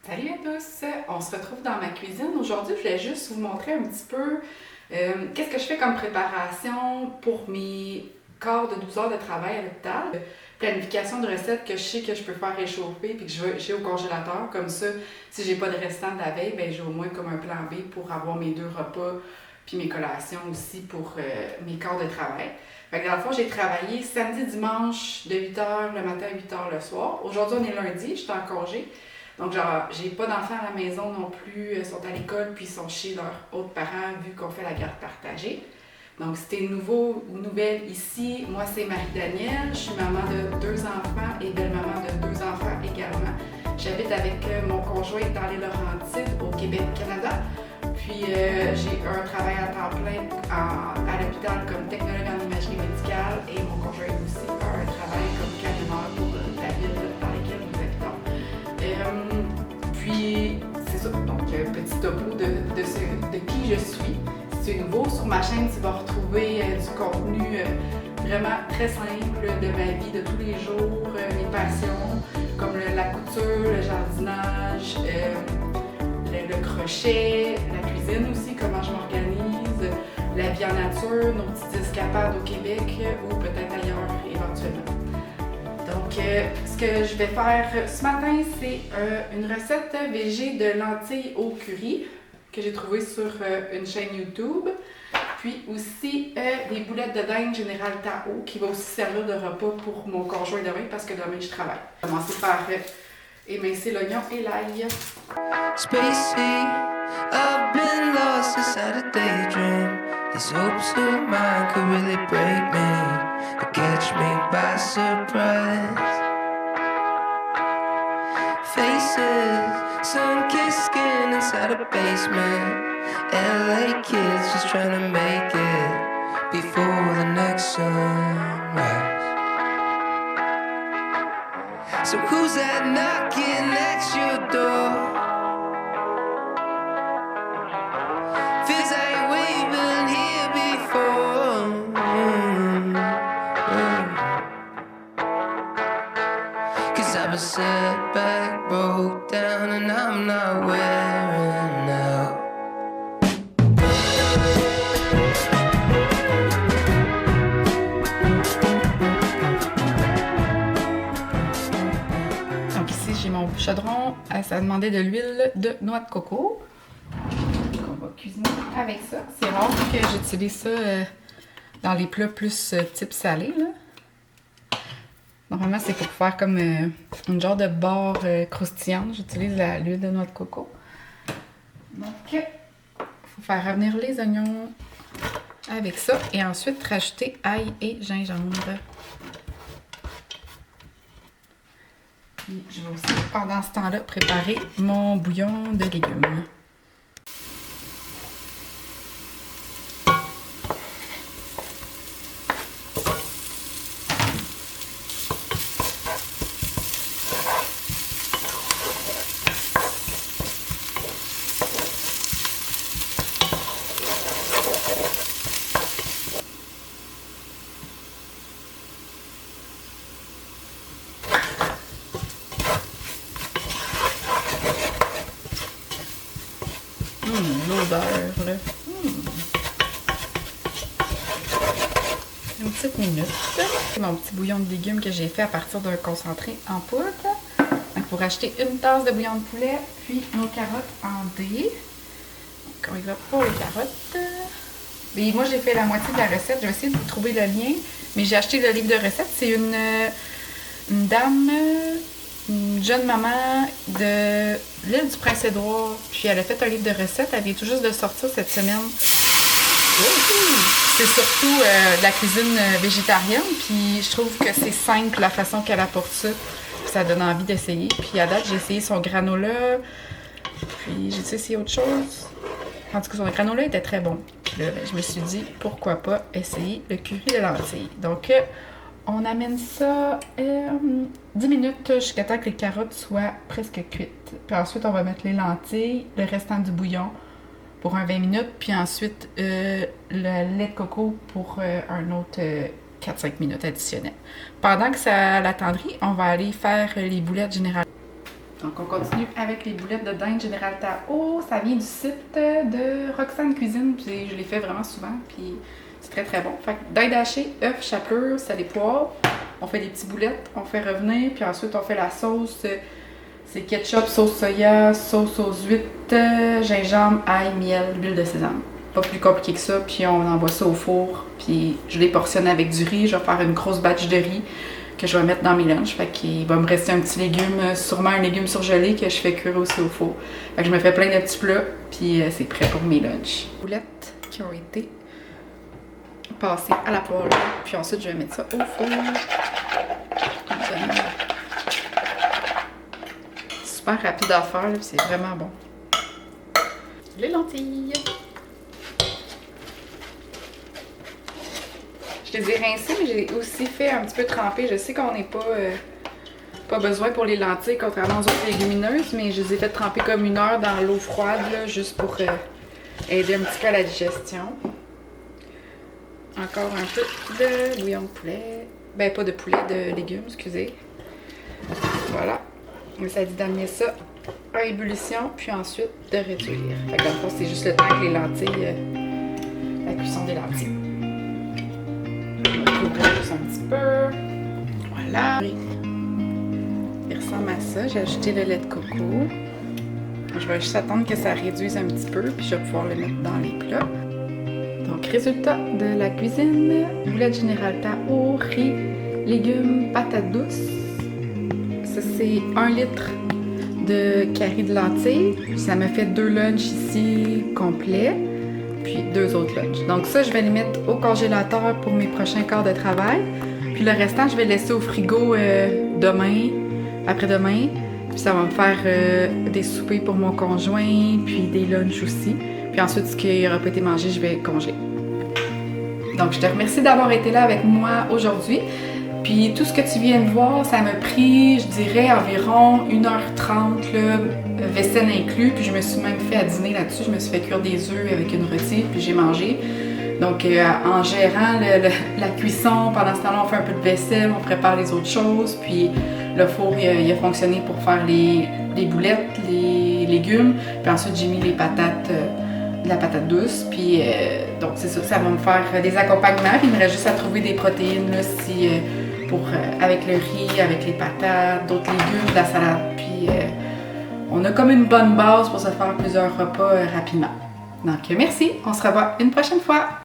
Salut à tous! On se retrouve dans ma cuisine. Aujourd'hui, je voulais juste vous montrer un petit peu qu'est-ce que je fais comme préparation pour mes quarts de 12 heures de travail à l'hôpital. Planification de recettes que je sais que je peux faire réchauffer puis que j'ai au congélateur. Comme ça, si j'ai pas de restant de la veille, ben j'ai au moins comme un plan B pour avoir mes 2 repas puis mes collations aussi pour mes quarts de travail. Fait que dans le fond, j'ai travaillé samedi, dimanche de 8 heures le matin à 8 heures le soir. Aujourd'hui, on est lundi, je suis en congé. Donc, genre, j'ai pas d'enfants à la maison non plus, ils sont à l'école puis ils sont chez leurs autres parents vu qu'on fait la garde partagée. Donc, si t'es nouveau ou nouvelle ici, moi c'est Marie-Danielle, je suis maman de 2 enfants et belle-maman de 2 enfants également. J'habite avec mon conjoint dans les Laurentides au Québec, Canada. Puis j'ai un travail à temps plein à l'hôpital comme technologue en imagerie médicale et mon conjoint aussi a un travail comme camionneur pour la ville dans laquelle nous habitons. Puis, c'est ça. Donc, petit topo de qui je suis. Si tu es nouveau sur ma chaîne, tu vas retrouver du contenu vraiment très simple de ma vie de tous les jours, mes passions, comme la couture, le jardinage, le crochet, la cuisine aussi, comment je m'organise, la vie en nature, nos petites escapades au Québec ou peut-être ailleurs éventuellement. Donc, ce que je vais faire ce matin, c'est une recette végé de lentilles au curry que j'ai trouvée sur une chaîne YouTube. Puis aussi des boulettes de dinde Général Tao qui va aussi servir de repas pour mon conjoint demain parce que demain je travaille. Je vais commencer par émincer l'oignon et l'ail. Spacey, I've been lost inside a daydream. These hopes of mine could really break me, or catch me by surprise. Faces, sun-kissed skin inside a basement. LA kids just trying to make it before the next sunrise. So who's that knocking at your door? Feels like we've been here before. 'Cause I've been set back, broke down, and I'm not wearing out. Donc ici, j'ai mon chaudron. Ça a demandé de l'huile de noix de coco. On va cuisiner avec ça. C'est rare que j'utilise ça dans les plats plus type salé, là. Normalement, c'est pour faire comme une genre de barre croustillante. J'utilise l'huile de noix de coco. Donc, il faut faire revenir les oignons avec ça et ensuite rajouter ail et gingembre. Puis, je vais aussi, pendant ce temps-là, préparer mon bouillon de légumes. L'odeur, là. Une petite minute. C'est mon petit bouillon de légumes que j'ai fait à partir d'un concentré en poudre. Donc, pour acheter une tasse de bouillon de poulet, puis nos carottes en dés. Donc, on y va pour les carottes. Et moi, j'ai fait la moitié de la recette. Je vais essayer de vous trouver le lien. Mais j'ai acheté le livre de recettes. C'est une dame, une jeune maman de l'île du Prince-Édouard. Puis elle a fait un livre de recettes. Elle vient tout juste de sortir cette semaine. C'est surtout de la cuisine végétarienne. Puis je trouve que c'est simple la façon qu'elle apporte ça. Puis ça donne envie d'essayer. Puis à date, j'ai essayé son granola. Puis j'ai essayé autre chose. En tout cas, son granola était très bon. Puis là, ben, je me suis dit, pourquoi pas essayer le curry de lentilles. Donc, on amène ça 10 minutes jusqu'à temps que les carottes soient presque cuites. Puis ensuite, on va mettre les lentilles, le restant du bouillon pour un 20 minutes. Puis ensuite, le lait de coco pour un autre 4-5 minutes additionnelles. Pendant que ça l'attendrit, on va aller faire les boulettes générales. Donc, on continue avec les boulettes de dinde Général Tao. Ça vient du site de Roxane Cuisine. Puis je les fais vraiment souvent. Puis c'est très très bon. Fait que dinde hachée, œufs, chapelure, sel et poivre. On fait des petits boulettes, on fait revenir. Puis ensuite, on fait la sauce. C'est ketchup, sauce soya, sauce aux huîtres, gingembre, ail, miel, l'huile de sésame. Pas plus compliqué que ça. Puis on envoie ça au four. Puis je les portionne avec du riz. Je vais faire une grosse batch de riz que je vais mettre dans mes lunchs. Fait qu'il va me rester un petit légume, sûrement un légume surgelé que je fais cuire aussi au four. Fait que je me fais plein de petits plats, puis c'est prêt pour mes lunchs. Boulettes qui ont été passées à la poêle. Puis ensuite, je vais mettre ça au four. Super rapide à faire, puis c'est vraiment bon. Les lentilles. Je les ai rincées, mais j'ai aussi fait un petit peu tremper. Je sais qu'on n'est pas besoin pour les lentilles, contrairement aux autres légumineuses, mais je les ai fait tremper comme 1 heure dans l'eau froide, là, juste pour aider un petit peu à la digestion. Encore un peu de bouillon de poulet. Ben, pas de poulet, de légumes, excusez. Voilà. Ça dit d'amener ça à ébullition, puis ensuite de réduire. Fait que dans le fond, c'est juste le temps que les lentilles, la cuisson des lentilles. Juste un petit peu. Voilà. Il ressemble à ça. J'ai ajouté le lait de coco. Je vais juste attendre que ça réduise un petit peu, puis je vais pouvoir le mettre dans les plats. Donc, résultat de la cuisine. Boulette Général Tao, riz, légumes, patates douces. Ça, c'est 1 litre de carré de lentilles. Ça me fait 2 lunchs ici complets. Puis 2 autres lunchs. Donc ça, je vais les mettre au congélateur pour mes prochains quarts de travail. Puis le restant, je vais le laisser au frigo demain, après-demain. Puis ça va me faire des soupers pour mon conjoint, puis des lunchs aussi. Puis ensuite, ce qui n'aura pas été mangé, je vais congeler. Donc je te remercie d'avoir été là avec moi aujourd'hui. Puis tout ce que tu viens de voir, ça m'a pris, je dirais, environ 1h30, là, vaisselle inclus. Puis je me suis même fait à dîner là-dessus. Je me suis fait cuire des œufs avec une rôtie, puis j'ai mangé. Donc en gérant la cuisson, pendant ce temps-là, on fait un peu de vaisselle, on prépare les autres choses. Puis le four, il a fonctionné pour faire les boulettes, les légumes. Puis ensuite, j'ai mis les patates, de la patate douce. Puis donc c'est ça va me faire des accompagnements. Puis il me reste juste à trouver des protéines, là, si... avec le riz, avec les patates, d'autres légumes, de la salade. Puis on a comme une bonne base pour se faire plusieurs repas rapidement. Donc merci, on se revoit une prochaine fois!